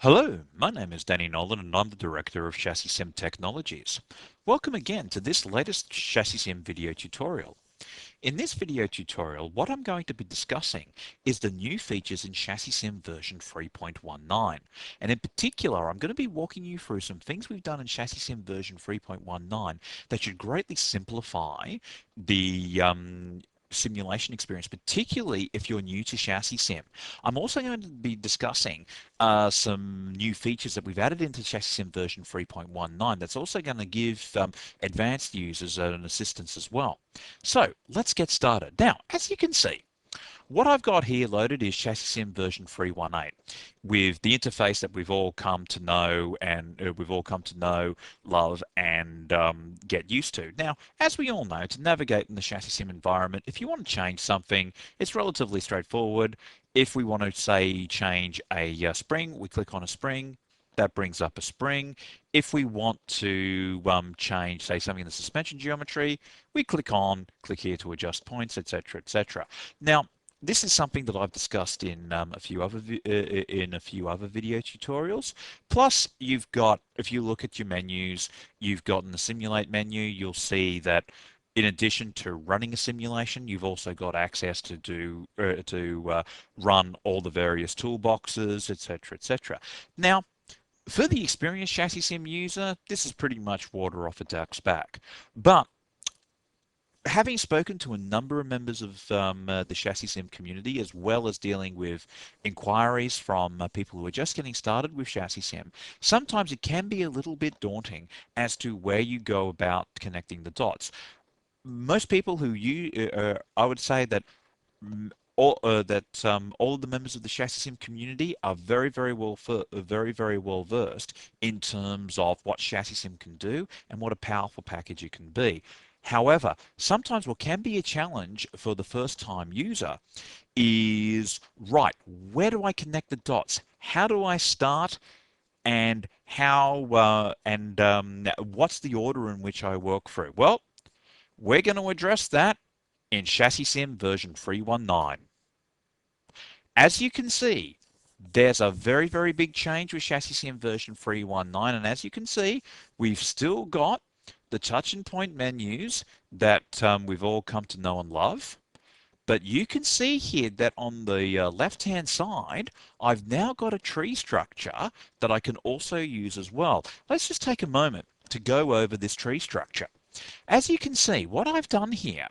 Hello, my name is Danny Nowlan and I'm the Director of ChassisSim Technologies. Welcome again to this latest ChassisSim video tutorial. In this video tutorial, what I'm going to be discussing is the new features in ChassisSim version 3.19. And in particular, I'm going to be walking you through some things we've done in ChassisSim version 3.19 that should greatly simplify the simulation experience, particularly if you're new to ChassisSim. I'm also going to be discussing some new features that we've added into ChassisSim version 3.19 that's also going to give advanced users an assistance as well. So let's get started. Now, as you can see, what I've got here loaded is ChassisSim version 3.18 with the interface that we've all come to know and love, and get used to. Now, as we all know, to navigate in the ChassisSim environment, if you want to change something, it's relatively straightforward. If we want to, say, change a spring, we click on a spring. That brings up a spring. If we want to change, say, something in the suspension geometry, we click here to adjust points, etc., etc. Now, this is something that I've discussed in a few other video tutorials. Plus, you've got, if you look at your menus, you've got in the simulate menu, you'll see that in addition to running a simulation, you've also got access to run all the various toolboxes, etc., etc. Now, for the experienced ChassisSim user, this is pretty much water off a duck's back. But having spoken to a number of members of the ChassisSim community, as well as dealing with inquiries from people who are just getting started with ChassisSim, sometimes it can be a little bit daunting as to where you go about connecting the dots. Most people who I would say that all of the members of the ChassisSim community are very well versed in terms of what ChassisSim can do and what a powerful package it can be. However, sometimes what can be a challenge for the first-time user is, right, where do I connect the dots? How do I start? And what's the order in which I work through? Well, we're going to address that in ChassisSim version 3.19. As you can see, there's a very big change with ChassisSim version 3.19, and as you can see, we've still got the touch and point menus that we've all come to know and love. But you can see here that on the left-hand side, I've now got a tree structure that I can also use as well. Let's just take a moment to go over this tree structure. As you can see, what I've done here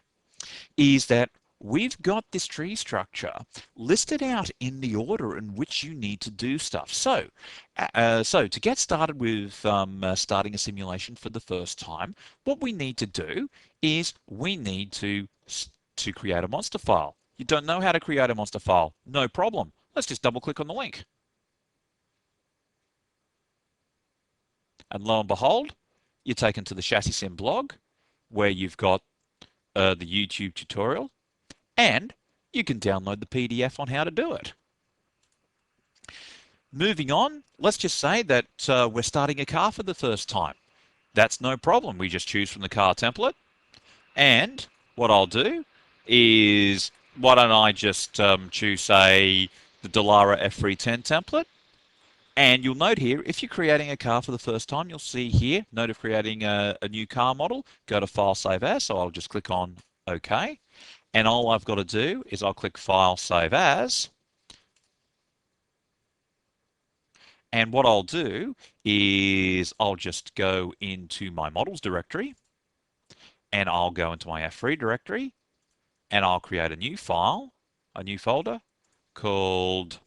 is that we've got this tree structure listed out in the order in which you need to do stuff. So to get started with starting a simulation for the first time, what we need to do is we need to create a monster file. You don't know how to create a monster file? No problem. Let's just double click on the link. And lo and behold, you're taken to the ChassisSim blog where you've got the YouTube tutorial, and you can download the PDF on how to do it. Moving on, let's just say that we're starting a car for the first time. That's no problem. We just choose from the car template, and what I'll do is, why don't I just choose, say, the Dallara F310 template. And you'll note here, if you're creating a car for the first time, you'll see here, note of creating a new car model, go to File, Save As. So I'll just click on OK. And all I've got to do is I'll click File, Save As. And what I'll do is I'll just go into my models directory, and I'll go into my F3 directory, and I'll create a new file, a new folder called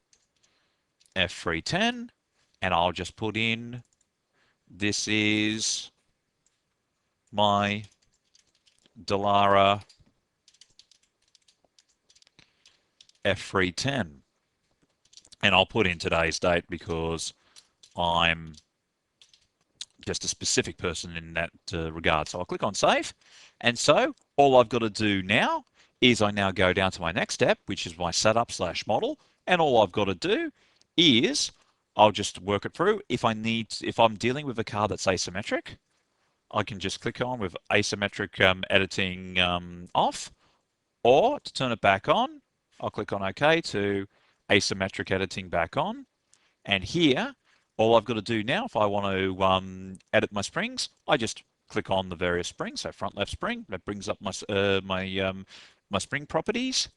F310, and I'll just put in, this is my Dallara F310. And I'll put in today's date because I'm just a specific person in that regard. So I'll click on Save. And so all I've got to do now is I now go down to my next step, which is my setup/model. And all I've got to do is I'll just work it through. If I'm dealing with a car that's asymmetric, I can just click on with asymmetric editing off, or to turn it back on, I'll click on OK to asymmetric editing back on. And here All I've got to do now, if I want to edit my springs, I just click on the various springs. So front left spring, that brings up my spring properties,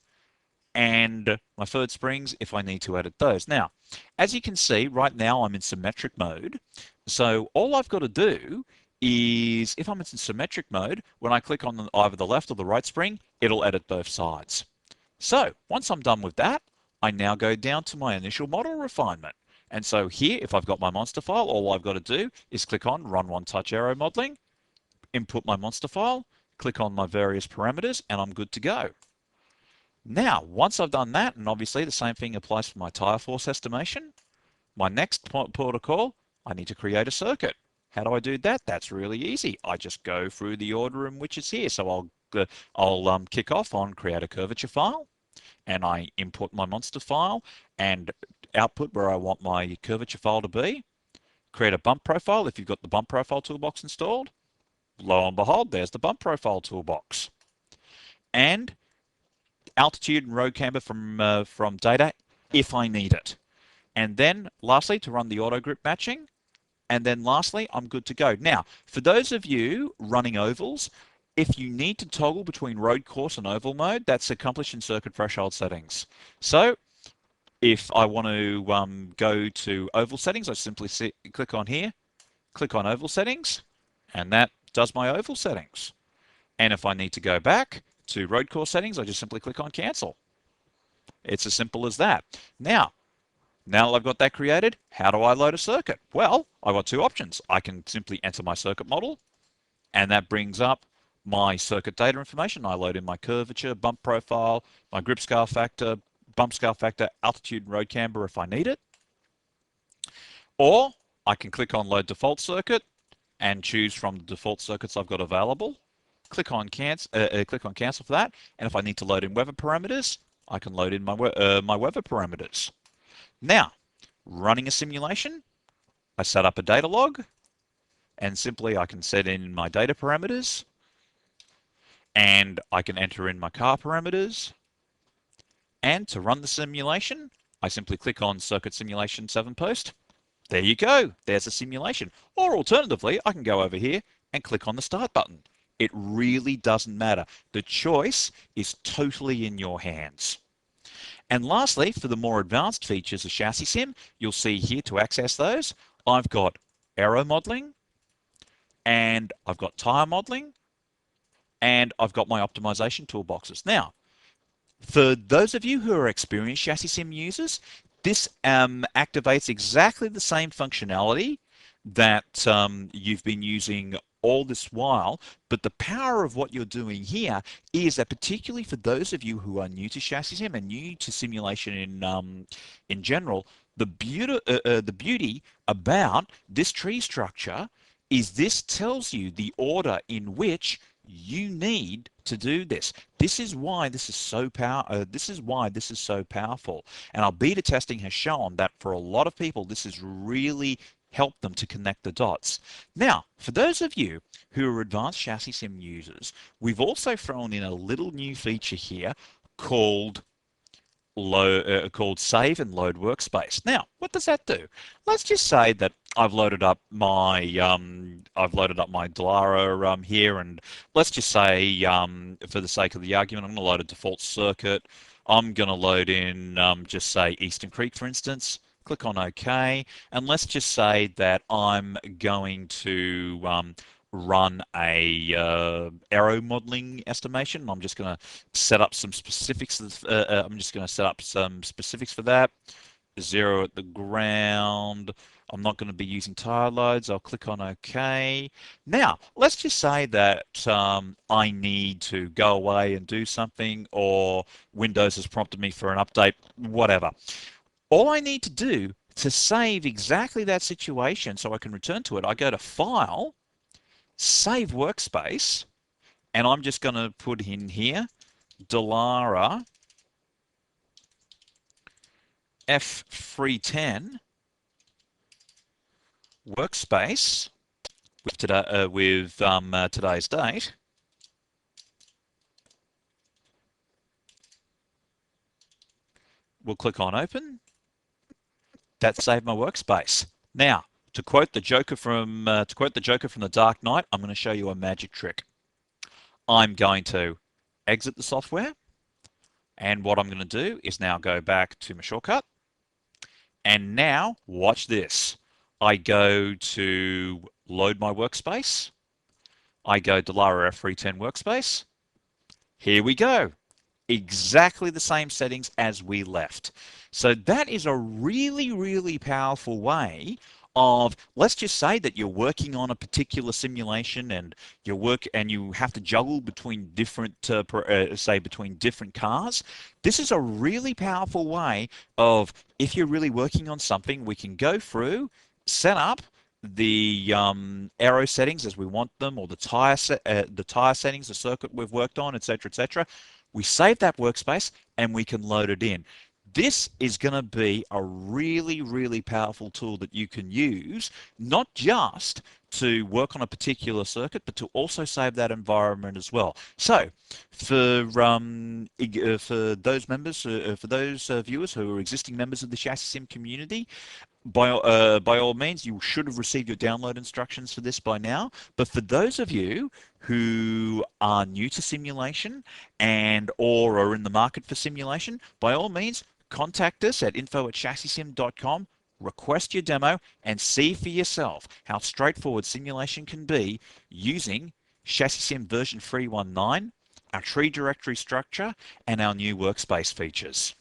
and my third springs if I need to edit those. Now, as you can see, right now I'm in symmetric mode. So all I've got to do is, if I'm in symmetric mode, when I click on either the left or the right spring, it'll edit both sides. So once I'm done with that, I now go down to my initial model refinement. And so here, if I've got my monster file, all I've got to do is click on Run One Touch Aero Modeling, input my monster file, click on my various parameters, and I'm good to go. Now, once I've done that, and obviously the same thing applies for my tire force estimation, my next protocol, I need to create a circuit. How do I do that? That's really easy. I just go through the order in which it's here. So I'll kick off on create a curvature file, and I input my monster file and output where I want my curvature file to be. Create a bump profile if you've got the bump profile toolbox installed. Lo and behold, there's the bump profile toolbox. And altitude and road camber from data if I need it. And then lastly, to run the auto group matching. And then lastly, I'm good to go. Now, for those of you running ovals, if you need to toggle between road course and oval mode, that's accomplished in circuit threshold settings. So if I want to go to oval settings, I simply click on here, click on oval settings, and that does my oval settings. And if I need to go back to road course settings, I just simply click on cancel. It's as simple as that. Now that I've got that created, how do I load a circuit? Well, I've got two options. I can simply enter my circuit model, and that brings up my circuit data information. I load in my curvature, bump profile, my grip scale factor, bump scale factor, altitude, and road camber if I need it. Or I can click on load default circuit and choose from the default circuits I've got available. Click on cancel for that. And if I need to load in weather parameters, I can load in my weather parameters. Now, running a simulation, I set up a data log, and simply I can set in my data parameters, and I can enter in my car parameters. And to run the simulation, I simply click on Circuit Simulation 7 Post. There you go. There's a simulation. Or alternatively, I can go over here and click on the Start button. It really doesn't matter. The choice is totally in your hands. And lastly, for the more advanced features of ChassisSim, you'll see here to access those, I've got aero modeling, and I've got tire modeling, and I've got my optimization toolboxes. Now, for those of you who are experienced ChassisSim users, this activates exactly the same functionality that you've been using all this while, but the power of what you're doing here is that, particularly for those of you who are new to ChassisSim and new to simulation in general, the beauty about this tree structure is this tells you the order in which you need to do this. This is why this is so powerful. And our beta testing has shown that for a lot of people, this has really helped them to connect the dots. Now, for those of you who are advanced ChassisSim users, we've also thrown in a little new feature here called Save and Load Workspace. Now, what does that do? Let's just say that I've loaded up my Dallara here, and let's just say for the sake of the argument, I'm going to load a default circuit. I'm going to load in just say Eastern Creek, for instance. Click on OK, and let's just say that I'm going to run a aero modeling estimation. I'm just going to set up some specifics. I'm just going to set up some specifics for that. 0 at the ground. I'm not going to be using tire loads. I'll click on OK. Now, let's just say that I need to go away and do something, or Windows has prompted me for an update, whatever. All I need to do to save exactly that situation so I can return to it, I go to File, Save Workspace, and I'm just going to put in here Dallara v3.19 workspace with today's date. We'll click on Open. That saved my workspace. Now, to quote the Joker from the Dark Knight, I'm going to show you a magic trick. I'm going to exit the software, and what I'm going to do is now go back to my shortcut. And now, watch this. I go to load my workspace. I go to Lara F310 workspace. Here we go. Exactly the same settings as we left. So that is a really, really powerful way of, let's just say that you're working on a particular simulation and you have to juggle between different, say between different cars. This is a really powerful way of, if you're really working on something, we can go through, set up the aero settings as we want them, or the tire settings, the circuit we've worked on, etc., etc. We save that workspace and we can load it in. This is going to be a really, really powerful tool that you can use, not just to work on a particular circuit, but to also save that environment as well. So, for those members, for those viewers who are existing members of the ChassisSim community, by all means, you should have received your download instructions for this by now. But for those of you who are new to simulation or are in the market for simulation, by all means, contact us at info@chassissim.com, request your demo, and see for yourself how straightforward simulation can be using ChassisSim version 3.19, our tree directory structure, and our new workspace features.